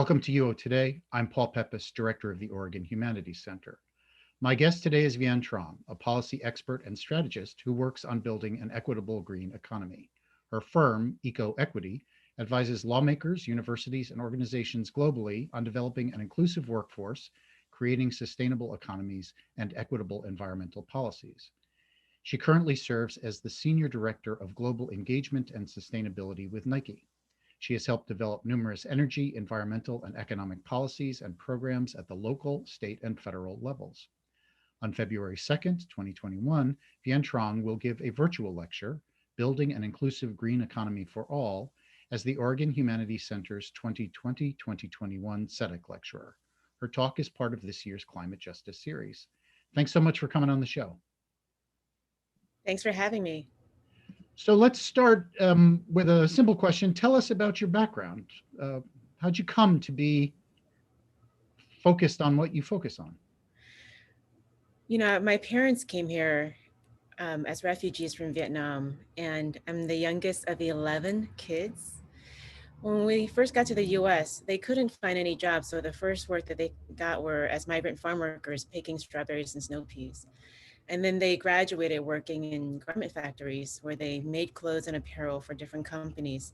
Welcome to UO Today. I'm Paul Peppis, Director of the Oregon Humanities Center. My guest today is Vien Truong, a policy expert and strategist who works on building an equitable green economy. Her firm, Equity, advises lawmakers, universities, and organizations globally on developing an inclusive workforce, creating sustainable economies, and equitable environmental policies. She currently serves as the Senior Director of Global Engagement and Sustainability with Nike. She has helped develop numerous energy, environmental, and economic policies and programs at the local, state, and federal levels. On February 2nd, 2021, Vien Truong will give a virtual lecture, Building an Inclusive Green Economy for All, as the Oregon Humanities Center's 2020-2021 SEDEC lecturer. Her talk is part of this year's Climate Justice series. Thanks so much for coming on the show. Thanks for having me. So let's start with a simple question. Tell us about your background. How'd you come to be focused on what you focus on? You know, my parents came here as refugees from Vietnam, and I'm the youngest of 11 kids. When we first got to the US, they couldn't find any jobs, so the first work that they got were as migrant farm workers picking strawberries and snow peas. And then they graduated working in garment factories where they made clothes and apparel for different companies.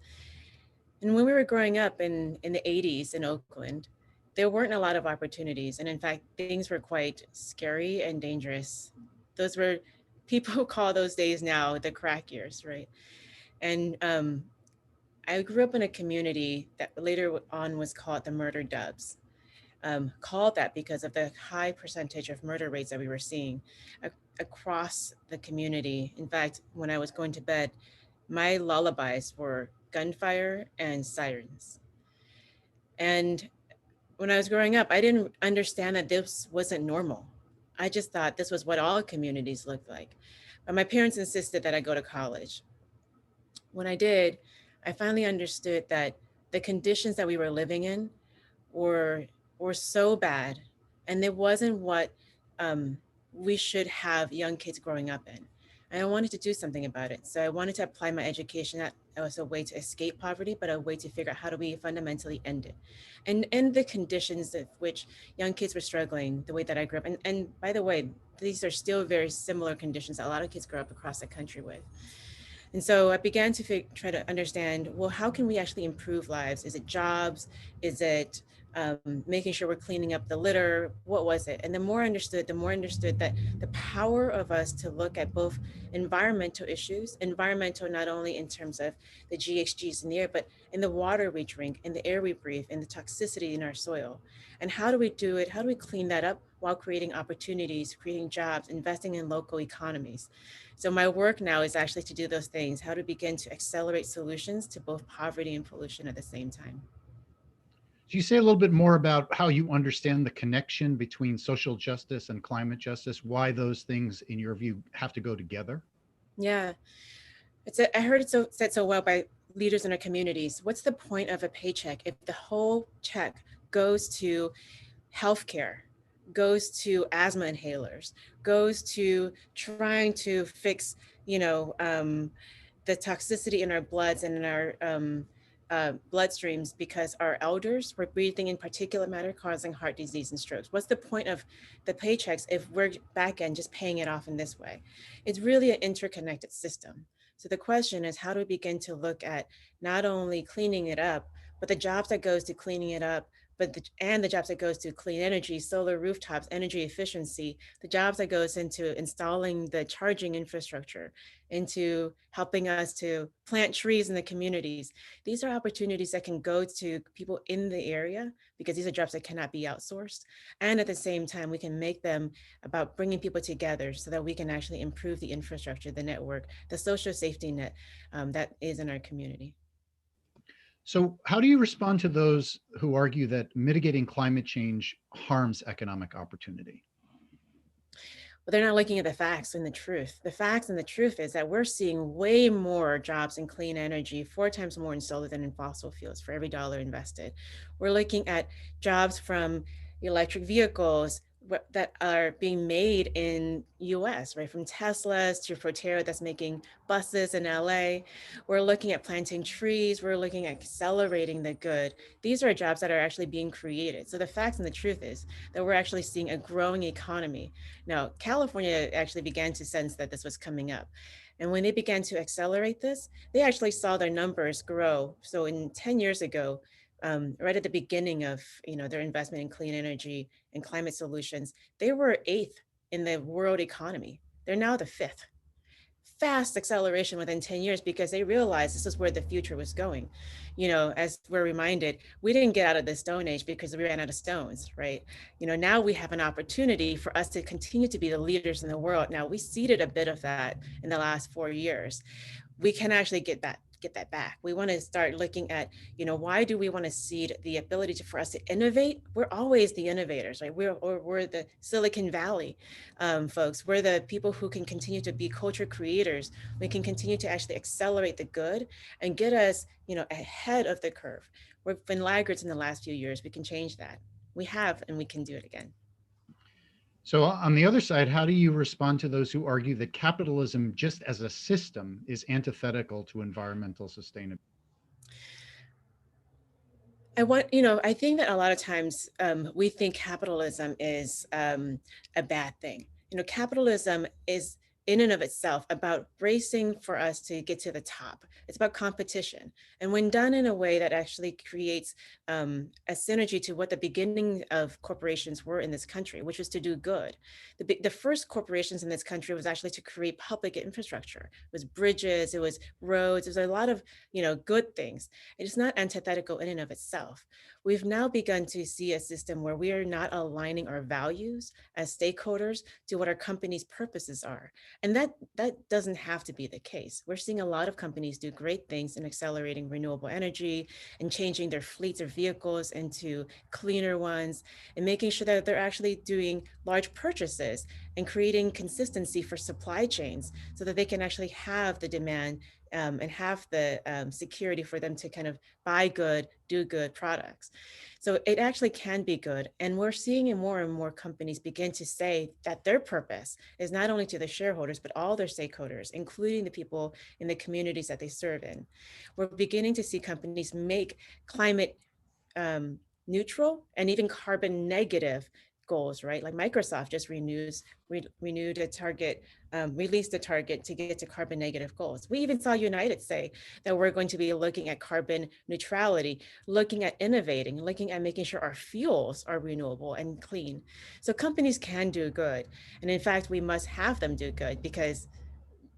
And when we were growing up in the 80s in Oakland, there weren't a lot of opportunities. And in fact, things were quite scary and dangerous. Those were, people call those days now the crack years, right? And I grew up in a community that later on was called the Murder Dubs. Called that because of the high percentage of murder rates that we were seeing across the community. In fact, when I was going to bed, my lullabies were gunfire and sirens. And when I was growing up, I didn't understand that this wasn't normal. I just thought this was what all communities looked like. But my parents insisted that I go to college. When I did, I finally understood that the conditions that we were living in were so bad, and it wasn't what we should have young kids growing up in. And I wanted to do something about it. So I wanted to apply my education not as a way to escape poverty, but a way to figure out how do we fundamentally end it. And end the conditions of which young kids were struggling the way that I grew up. And by the way, these are still very similar conditions that a lot of kids grow up across the country with. And so I began to try to understand, well, how can we actually improve lives? Is it jobs? Is it making sure we're cleaning up the litter? What was it? And the more I understood that the power of us to look at both environmental issues, environmental not only in terms of the GHGs in the air, but in the water we drink, in the air we breathe, in the toxicity in our soil. And how do we do it? How do we clean that up while creating opportunities, creating jobs, investing in local economies? So my work now is actually to do those things, how to begin to accelerate solutions to both poverty and pollution at the same time. Can you say a little bit more about how you understand the connection between social justice and climate justice, why those things, in your view, have to go together? Yeah, I heard it said so well by leaders in our communities. What's the point of a paycheck if the whole check goes to healthcare, goes to asthma inhalers, goes to trying to fix, the toxicity in our bloods and in our bloodstreams because our elders were breathing in particulate matter causing heart disease and strokes? What's the point of the paychecks if we're back end just paying it off in this way? It's really an interconnected system. So the question is, how do we begin to look at not only cleaning it up, but the jobs that goes to cleaning it up, and the jobs that goes to clean energy, solar rooftops, energy efficiency, the jobs that goes into installing the charging infrastructure, into helping us to plant trees in the communities. These are opportunities that can go to people in the area because these are jobs that cannot be outsourced. And at the same time, we can make them about bringing people together so that we can actually improve the infrastructure, the network, the social safety net that is in our community. So, how do you respond to those who argue that mitigating climate change harms economic opportunity? But they're not looking at the facts and the truth. The facts and the truth is that we're seeing way more jobs in clean energy, 4 times more in solar than in fossil fuels for every dollar invested. We're looking at jobs from electric vehicles, that are being made in US, right? From Teslas to Proterra that's making buses in LA. We're looking at planting trees. We're looking at accelerating the good. These are jobs that are actually being created. So the facts and the truth is that we're actually seeing a growing economy. Now, California actually began to sense that this was coming up. And when they began to accelerate this, they actually saw their numbers grow. So in 10 years ago, right at the beginning of their investment in clean energy and climate solutions, they were eighth in the world economy. They're now the fifth. Fast acceleration within 10 years because they realized this is where the future was going. As we're reminded, we didn't get out of the Stone Age because we ran out of stones, right? Now we have an opportunity for us to continue to be the leaders in the world. Now we seeded a bit of that in the last 4 years. We can actually get that back. We want to start looking at, why do we want to seed the ability for us to innovate? We're always the innovators, right? We're the Silicon Valley folks. We're the people who can continue to be culture creators. We can continue to actually accelerate the good and get us, ahead of the curve. We've been laggards in the last few years. We can change that. We have, and we can do it again. So, on the other side, how do you respond to those who argue that capitalism, just as a system, is antithetical to environmental sustainability? I think that a lot of times we think capitalism is a bad thing. Capitalism is in and of itself about racing for us to get to the top. It's about competition. And when done in a way that actually creates a synergy to what the beginning of corporations were in this country, which was to do good. The first corporations in this country was actually to create public infrastructure. It was bridges, it was roads, it was a lot of, good things. It is not antithetical in and of itself. We've now begun to see a system where we are not aligning our values as stakeholders to what our company's purposes are. And that doesn't have to be the case. We're seeing a lot of companies do great things in accelerating renewable energy and changing their fleets of vehicles into cleaner ones and making sure that they're actually doing large purchases and creating consistency for supply chains so that they can actually have the demand and have the security for them to kind of buy good, do good products. So it actually can be good. And we're seeing more and more companies begin to say that their purpose is not only to the shareholders, but all their stakeholders, including the people in the communities that they serve in. We're beginning to see companies make climate neutral and even carbon negative goals, right? Like Microsoft just renewed a target, released a target to get to carbon negative goals. We even saw United say that we're going to be looking at carbon neutrality, looking at innovating, looking at making sure our fuels are renewable and clean. So companies can do good. And in fact, we must have them do good because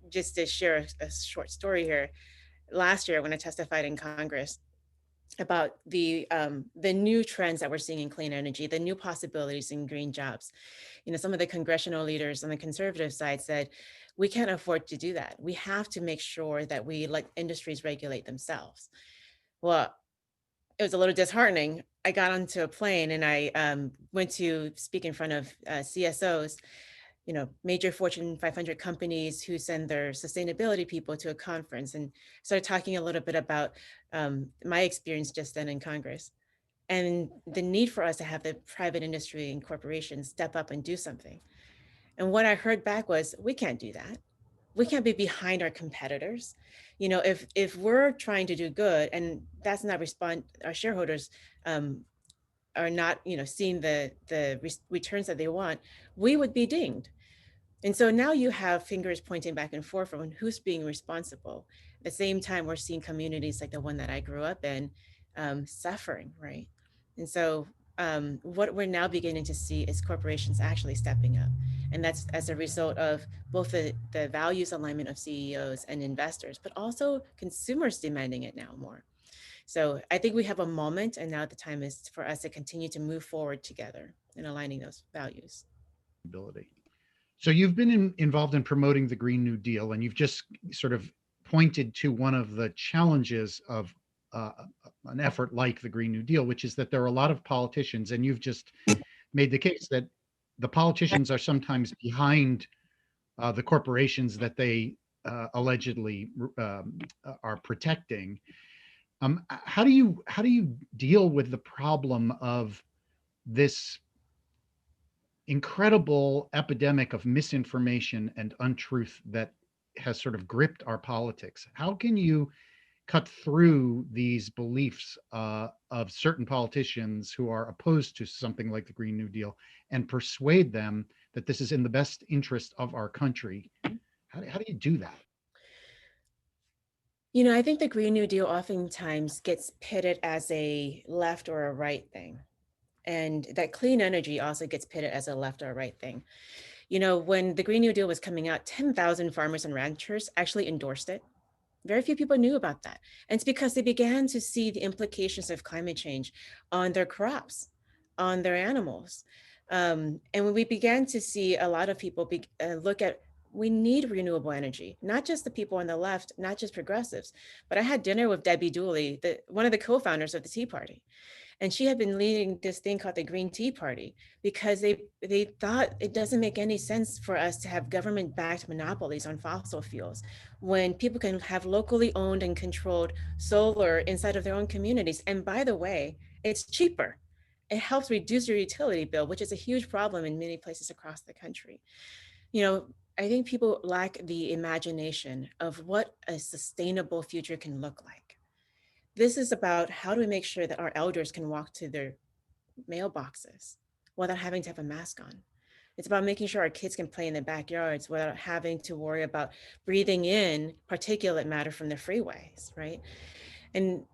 just to share a short story here, last year when I testified in Congress, about the new trends that we're seeing in clean energy, the new possibilities in green jobs. Some of the congressional leaders on the conservative side said, we can't afford to do that. We have to make sure that we let industries regulate themselves. Well, it was a little disheartening. I got onto a plane and I went to speak in front of CSOs, major Fortune 500 companies who send their sustainability people to a conference, and started talking a little bit about my experience just then in Congress and the need for us to have the private industry and corporations step up and do something. And what I heard back was, we can't do that. We can't be behind our competitors. If we're trying to do good and that's not respond, our shareholders are not, seeing the returns that they want, we would be dinged. And so now you have fingers pointing back and forth on who's being responsible. At the same time, we're seeing communities like the one that I grew up in suffering, right? And so what we're now beginning to see is corporations actually stepping up. And that's as a result of both the values alignment of CEOs and investors, but also consumers demanding it now more. So I think we have a moment, and now the time is for us to continue to move forward together in aligning those values. So, you've been involved in promoting the Green New Deal, and you've just sort of pointed to one of the challenges of uh, an effort like the Green New Deal, which is that there are a lot of politicians, and you've just made the case that the politicians are sometimes behind the corporations that they allegedly are protecting. How do you deal with the problem of this incredible epidemic of misinformation and untruth that has sort of gripped our politics. How can you cut through these beliefs of certain politicians who are opposed to something like the Green New Deal and persuade them that this is in the best interest of our country? How do you do that? I think the Green New Deal oftentimes gets pitted as a left or a right thing. And that clean energy also gets pitted as a left or a right thing. When the Green New Deal was coming out, 10,000 farmers and ranchers actually endorsed it. Very few people knew about that. And it's because they began to see the implications of climate change on their crops, on their animals. And when we began to see a lot of people look at, we need renewable energy, not just the people on the left, not just progressives, but I had dinner with Debbie Dooley, one of the co-founders of the Tea Party, and she had been leading this thing called the Green Tea Party because they thought it doesn't make any sense for us to have government backed monopolies on fossil fuels when people can have locally owned and controlled solar inside of their own communities. And by the way, it's cheaper. It helps reduce your utility bill, which is a huge problem in many places across the country. you know I think people lack the imagination of what a sustainable future can look like. This is about, how do we make sure that our elders can walk to their mailboxes without having to have a mask on? It's about making sure our kids can play in their backyards without having to worry about breathing in particulate matter from the freeways, right? And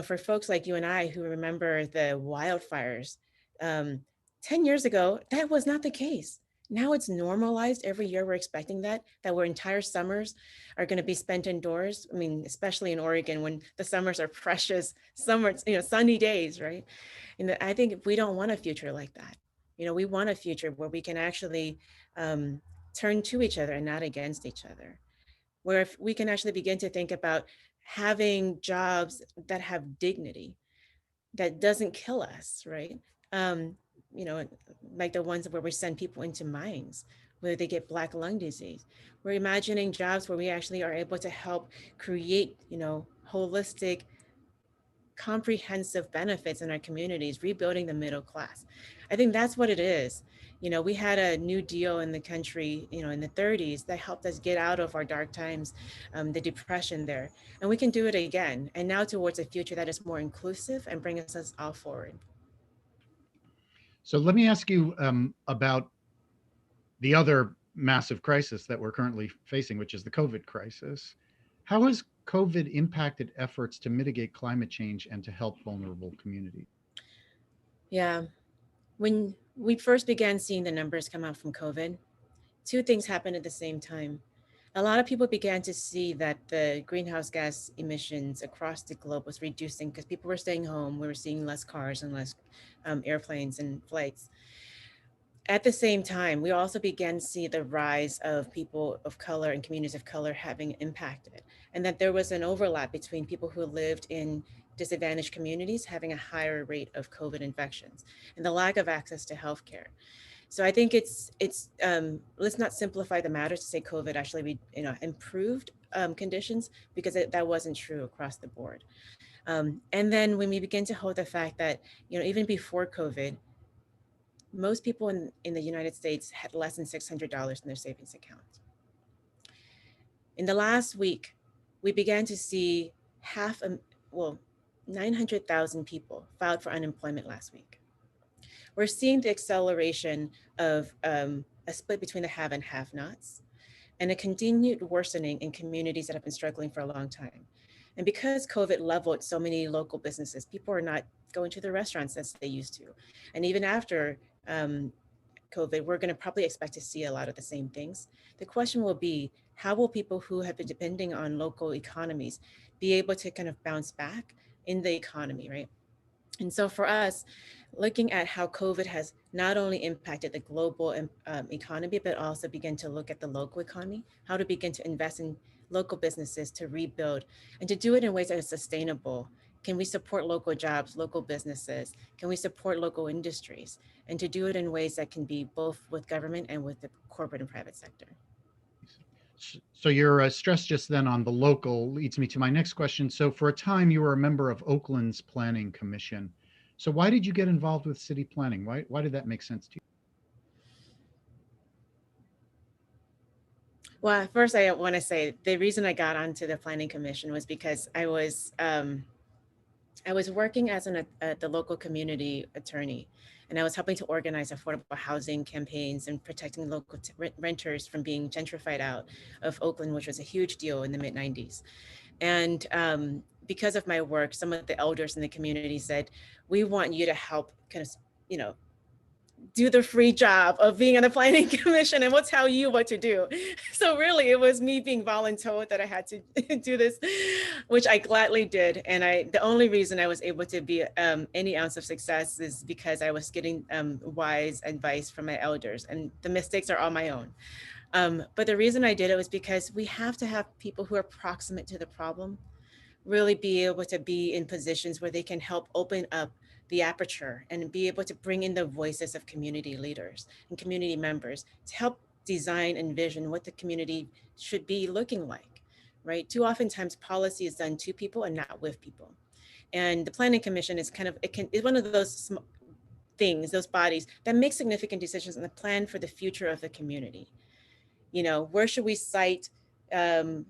for folks like you and I who remember the wildfires, um, 10 years ago, that was not the case. Now it's normalized. Every year we're expecting that our entire summers are going to be spent indoors. I mean, especially in Oregon when the summers are precious summer, sunny days, right? And I think we don't want a future like that. We want a future where we can actually um, turn to each other and not against each other, where if we can actually begin to think about having jobs that have dignity, that doesn't kill us, right? Um, you know, like the ones where we send people into mines where they get black lung disease. We're imagining jobs where we actually are able to help create, holistic, comprehensive benefits in our communities, rebuilding the middle class. I think that's what it is. We had a new deal in the country, in the 30s that helped us get out of our dark times, the depression there. And we can do it again. And now towards a future that is more inclusive and brings us all forward. So let me ask you about the other massive crisis that we're currently facing, which is the COVID crisis. How has COVID impacted efforts to mitigate climate change and to help vulnerable communities? Yeah. When we first began seeing the numbers come out from COVID, two things happened at the same time. A lot of people began to see that the greenhouse gas emissions across the globe was reducing because people were staying home. We were seeing less cars and less airplanes and flights. At the same time, we also began to see the rise of people of color and communities of color having impacted, and that there was an overlap between people who lived in disadvantaged communities having a higher rate of COVID infections and the lack of access to healthcare. So I think it's let's not simplify the matter to say COVID actually improved conditions, because that wasn't true across the board. And then when we begin to hold the fact that even before COVID, most people in the United States had less than $600 in their savings account. In the last week, we began to see half a well 900,000 people filed for unemployment last week. We're seeing the acceleration of a split between the have and have nots, and a continued worsening in communities that have been struggling for a long time. And because COVID leveled so many local businesses, people are not going to the restaurants as they used to. And even after um, COVID, we're going to probably expect to see a lot of the same things. The question will be, how will people who have been depending on local economies be able to kind of bounce back in the economy, right? And so for us, looking at how COVID has not only impacted the global economy, but also begin to look at the local economy, how to begin to invest in local businesses to rebuild and to do it in ways that are sustainable. Can we support local jobs, local businesses? Can we support local industries? And to do it in ways that can be both with government and with the corporate and private sector. So your stress just then on the local leads me to my next question. So for a time, you were a member of Oakland's Planning Commission. So why did you get involved with city planning? Why did that make sense to you? Well, first I want to say the reason I got onto the planning commission was because I was working as the local community attorney, and I was helping to organize affordable housing campaigns and protecting local renters from being gentrified out of Oakland, which was a huge deal in the mid '90s. And because of my work, some of the elders in the community said, "We want you to help, kind of, you know, do the free job of being on the planning commission, and we'll tell you what to do." So really it was me being voluntold that I had to do this, which I gladly did. And the only reason I was able to be any ounce of success is because I was getting wise advice from my elders, and the mistakes are all my own. But the reason I did it was because we have to have people who are proximate to the problem really be able to be in positions where they can help open up the aperture and be able to bring in the voices of community leaders and community members to help design and vision what the community should be looking like, right? Too oftentimes policy is done to people and not with people. And the planning commission is kind of, it's one of those things, those bodies that make significant decisions on the plan for the future of the community. You know, where should we site um,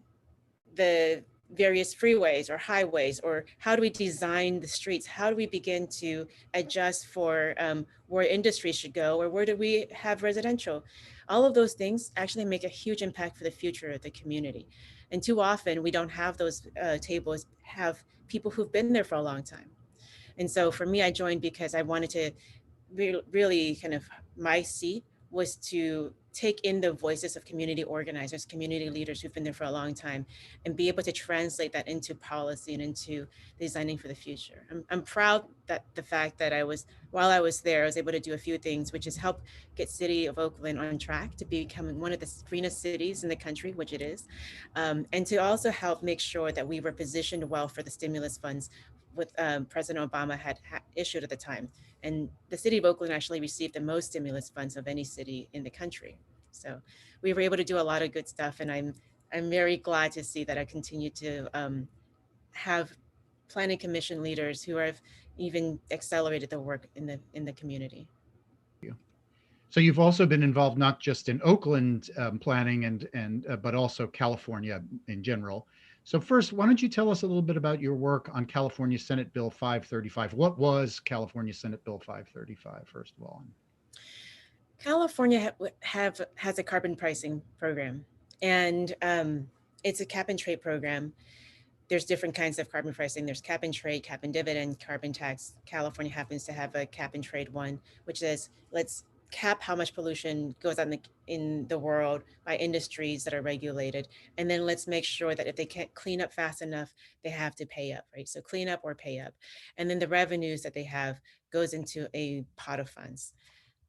the various freeways or highways, or how do we design the streets? How do we begin to adjust for where industry should go, or where do we have residential? All of those things actually make a huge impact for the future of the community. And too often we don't have those tables have people who've been there for a long time. And so for me, I joined because I wanted to really kind of, my seat was to take in the voices of community organizers, community leaders who've been there for a long time, and be able to translate that into policy and into designing for the future. I'm proud that the fact that while I was there, I was able to do a few things, which is help get City of Oakland on track to becoming one of the greenest cities in the country, which it is, and to also help make sure that we were positioned well for the stimulus funds with President Obama had issued at the time. And the city of Oakland actually received the most stimulus funds of any city in the country. So we were able to do a lot of good stuff, and I'm very glad to see that I continue to have planning commission leaders who have even accelerated the work in the community. You. So you've also been involved not just in Oakland planning and but also California in general. So first, why don't you tell us a little bit about your work on California Senate Bill 535? What was California Senate Bill 535, first of all? California has a carbon pricing program, and it's a cap and trade program. There's different kinds of carbon pricing. There's cap and trade, cap and dividend, carbon tax. California happens to have a cap and trade one, which is, let's cap how much pollution goes on in the world by industries that are regulated, and then let's make sure that if they can't clean up fast enough, they have to pay up, right? So clean up or pay up, and then the revenues that they have goes into a pot of funds.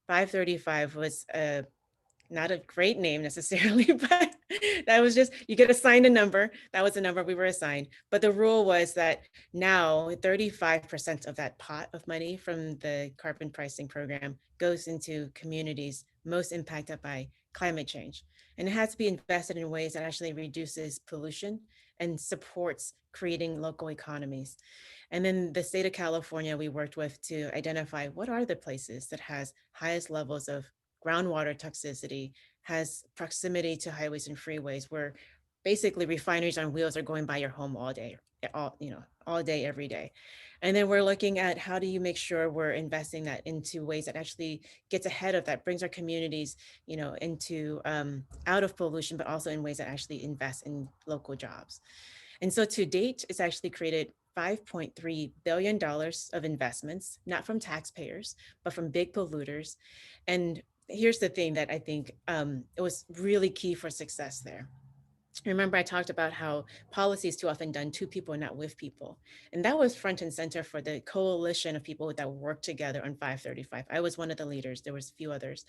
535 was not a great name necessarily, but that was just, you get assigned a number. That was the number we were assigned. But the rule was that now 35% of that pot of money from the carbon pricing program goes into communities most impacted by climate change. And it has to be invested in ways that actually reduces pollution and supports creating local economies. And then the state of California, we worked with to identify what are the places that has highest levels of groundwater toxicity, has proximity to highways and freeways, where basically refineries on wheels are going by your home all day, all day, every day. And then we're looking at how do you make sure we're investing that into ways that actually gets ahead of that, brings our communities, into out of pollution, but also in ways that actually invest in local jobs. And so to date, it's actually created $5.3 billion of investments, not from taxpayers, but from big polluters. And here's the thing that I think it was really key for success there. Remember, I talked about how policy is too often done to people, not with people. And that was front and center for the coalition of people that worked together on 535. I was one of the leaders. There was a few others.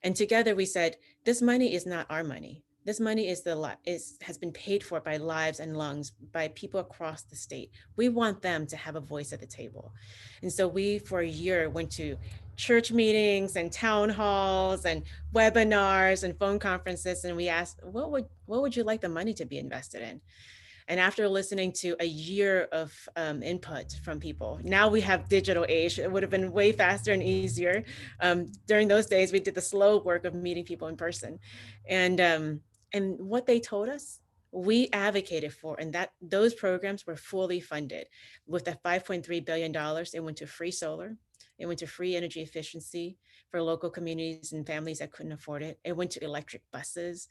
And together we said, this money is not our money. This money has been paid for by lives and lungs by people across the state. We want them to have a voice at the table. And so we, for a year, went to church meetings and town halls and webinars and phone conferences, and we asked, what would you like the money to be invested in? And after listening to a year of input from people, now we have digital age. It would have been way faster and easier. During those days, we did the slow work of meeting people in person. And And what they told us, we advocated for, and that those programs were fully funded. With the $5.3 billion, it went to free solar, it went to free energy efficiency for local communities and families that couldn't afford it. It went to electric buses.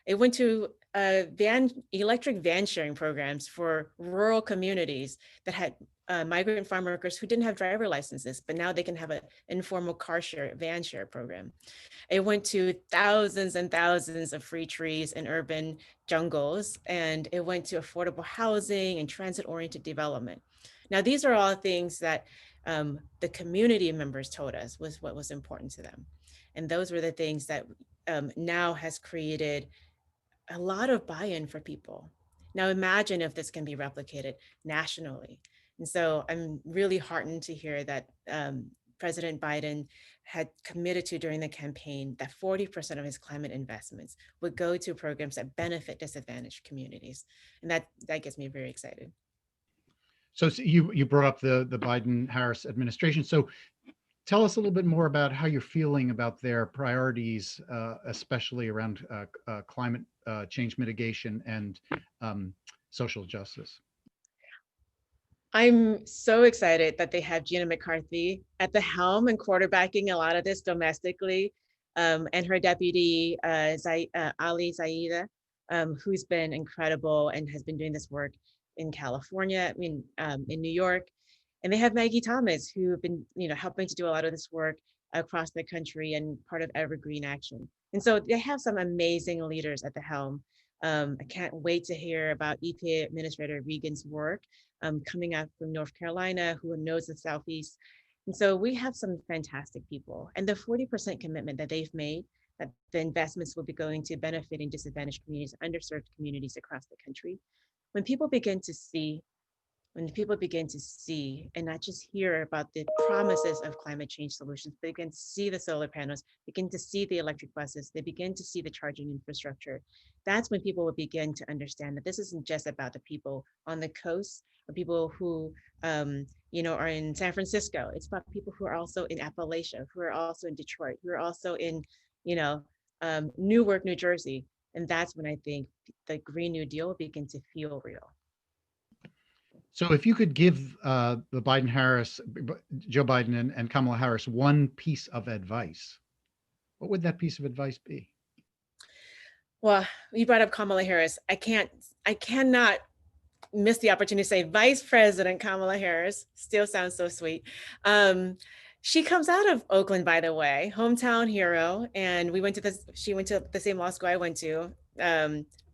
It went to electric van sharing programs for rural communities that had migrant farm workers who didn't have driver licenses, but now they can have an informal car share, van share program. It went to thousands and thousands of free trees in urban jungles, and it went to affordable housing and transit-oriented development. Now, these are all things that the community members told us was what was important to them. And those were the things that now has created a lot of buy-in for people. Now imagine if this can be replicated nationally. And so I'm really heartened to hear that President Biden had committed to during the campaign that 40% of his climate investments would go to programs that benefit disadvantaged communities. And that gets me very excited. So, you brought up the Biden Harris administration. So tell us a little bit more about how you're feeling about their priorities, especially around climate change mitigation and um, social justice. I'm so excited that they have Gina McCarthy at the helm and quarterbacking a lot of this domestically, and her deputy, Ali Zaida, who's been incredible and has been doing this work in California, I mean, in New York. And they have Maggie Thomas, who have been, helping to do a lot of this work across the country and part of Evergreen Action. And so they have some amazing leaders at the helm. I can't wait to hear about EPA Administrator Regan's work coming out from North Carolina, who knows the Southeast. And so we have some fantastic people. And the 40% commitment that they've made, that the investments will be going to benefiting disadvantaged communities, underserved communities across the country. When people begin to see when people begin to see and not just hear about the promises of climate change solutions, they begin to see the solar panels, begin to see the electric buses, they begin to see the charging infrastructure. That's when people will begin to understand that this isn't just about the people on the coast or people who are in San Francisco. It's about people who are also in Appalachia, who are also in Detroit, who are also in, you know, Newark, New Jersey. And that's when I think the Green New Deal will begin to feel real. So, if you could give the Biden Harris, Joe Biden and Kamala Harris one piece of advice, what would that piece of advice be? Well, you brought up Kamala Harris. I cannot miss the opportunity to say Vice President Kamala Harris. Still sounds so sweet. She comes out of Oakland, by the way, hometown hero, and she went to the same law school I went to.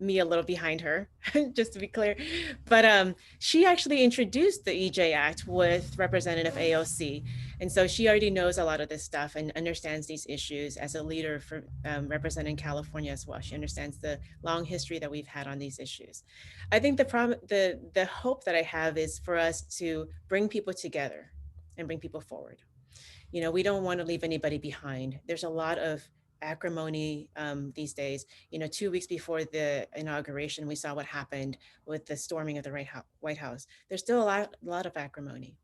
Me a little behind her, just to be clear. But she actually introduced the EJ Act with Representative AOC. And so she already knows a lot of this stuff and understands these issues as a leader for representing California as well. She understands the long history that we've had on these issues. I think the hope that I have is for us to bring people together and bring people forward. We don't want to leave anybody behind. There's a lot of acrimony these days. 2 weeks before the inauguration, we saw what happened with the storming of the White House. There's still a lot of acrimony.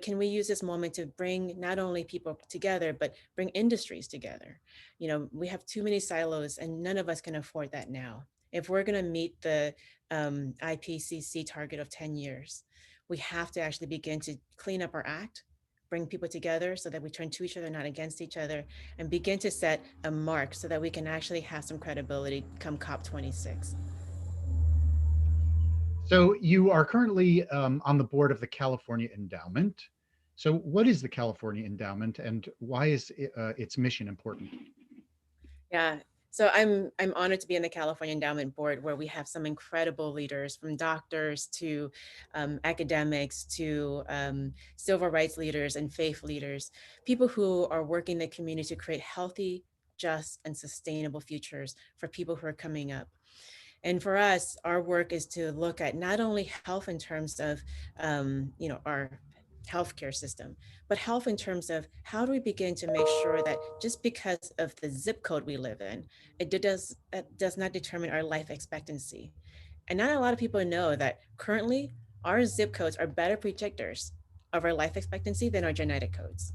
Can we use this moment to bring not only people together, but bring industries together? We have too many silos and none of us can afford that now. If we're going to meet the IPCC target of 10 years, we have to actually begin to clean up our act, bring people together so that we turn to each other, not against each other, and begin to set a mark so that we can actually have some credibility come COP26. So, you are currently on the board of the California Endowment. So, what is the California Endowment, and why is its mission important? Yeah. So I'm honored to be in the California Endowment Board, where we have some incredible leaders, from doctors to academics to civil rights leaders and faith leaders, people who are working in the community to create healthy, just, and sustainable futures for people who are coming up. And for us, our work is to look at not only health in terms of, our healthcare system, but health in terms of how do we begin to make sure that just because of the zip code we live in, it does not determine our life expectancy. And not a lot of people know that currently our zip codes are better predictors of our life expectancy than our genetic codes.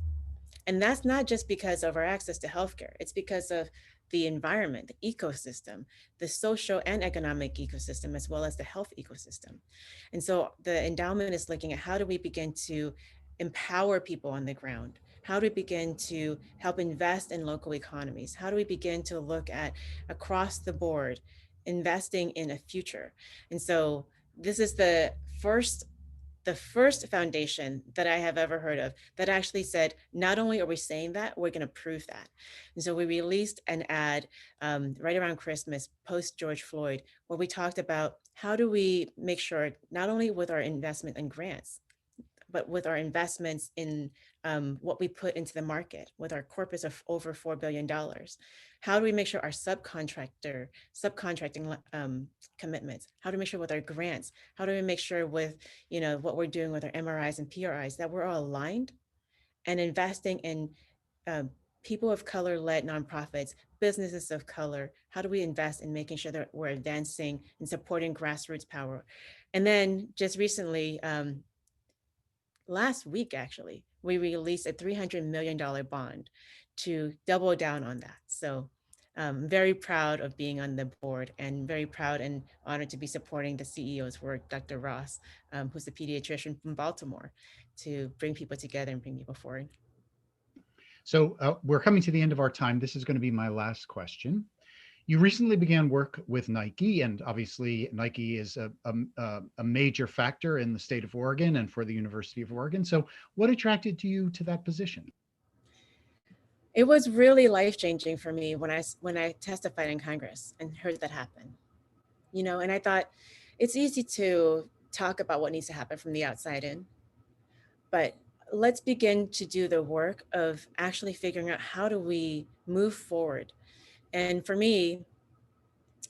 And that's not just because of our access to healthcare. It's because of the environment, the ecosystem, the social and economic ecosystem, as well as the health ecosystem. And so the endowment is looking at how do we begin to empower people on the ground? How do we begin to help invest in local economies? How do we begin to look at across the board investing in a future? And so this is the first foundation that I have ever heard of that actually said, not only are we saying that, we're going to prove that. And so we released an ad right around Christmas, post George Floyd, where we talked about how do we make sure, not only with our investment and grants, but with our investments in what we put into the market with our corpus of over $4 billion. How do we make sure our subcontracting commitments? How do we make sure with our grants? How do we make sure with what we're doing with our MRIs and PRIs that we're all aligned and investing in um, people of color led nonprofits, businesses of color? How do we invest in making sure that we're advancing and supporting grassroots power? And then just recently, last week actually, we released a $300 million bond to double down on that. So I'm very proud of being on the board and very proud and honored to be supporting the CEO's work, Dr. Ross, who's a pediatrician from Baltimore, to bring people together and bring people forward. So we're coming to the end of our time. This is going to be my last question. You recently began work with Nike, and obviously Nike is a major factor in the state of Oregon and for the University of Oregon. So what attracted you to that position? It was really life changing for me when I testified in Congress and heard that happen. And I thought it's easy to talk about what needs to happen from the outside in, but let's begin to do the work of actually figuring out how do we move forward. And for me,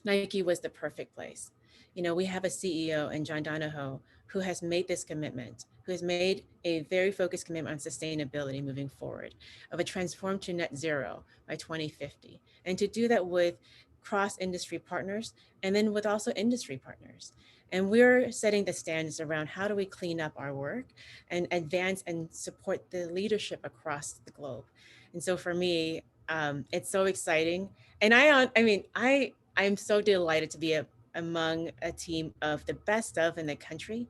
Nike was the perfect place. We have a CEO in John Donahoe who has made this commitment, who has made a very focused commitment on sustainability moving forward, of a transform to net zero by 2050, and to do that with cross industry partners and then with also industry partners. And we're setting the standards around how do we clean up our work and advance and support the leadership across the globe. And so for me, it's so exciting. And I'm so delighted to be among a team of the best of in the country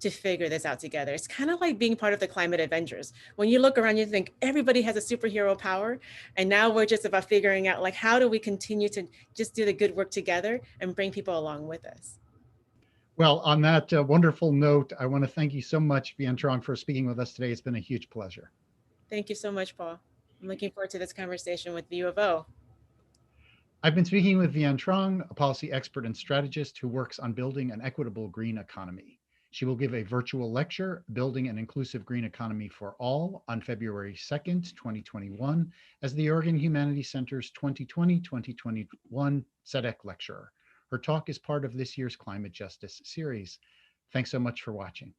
to figure this out together. It's kind of like being part of the climate Avengers. When you look around, you think everybody has a superhero power. And now we're just about figuring out, like, how do we continue to just do the good work together and bring people along with us? Well, on that wonderful note, I want to thank you so much, Vien Truong, for speaking with us today. It's been a huge pleasure. Thank you so much, Paul. I'm looking forward to this conversation with U of O. I've been speaking with Vien Truong, a policy expert and strategist who works on building an equitable green economy. She will give a virtual lecture, Building an Inclusive Green Economy for All, on February 2nd, 2021, as the Oregon Humanities Center's 2020-2021 SEDEC lecturer. Her talk is part of this year's Climate Justice series. Thanks so much for watching.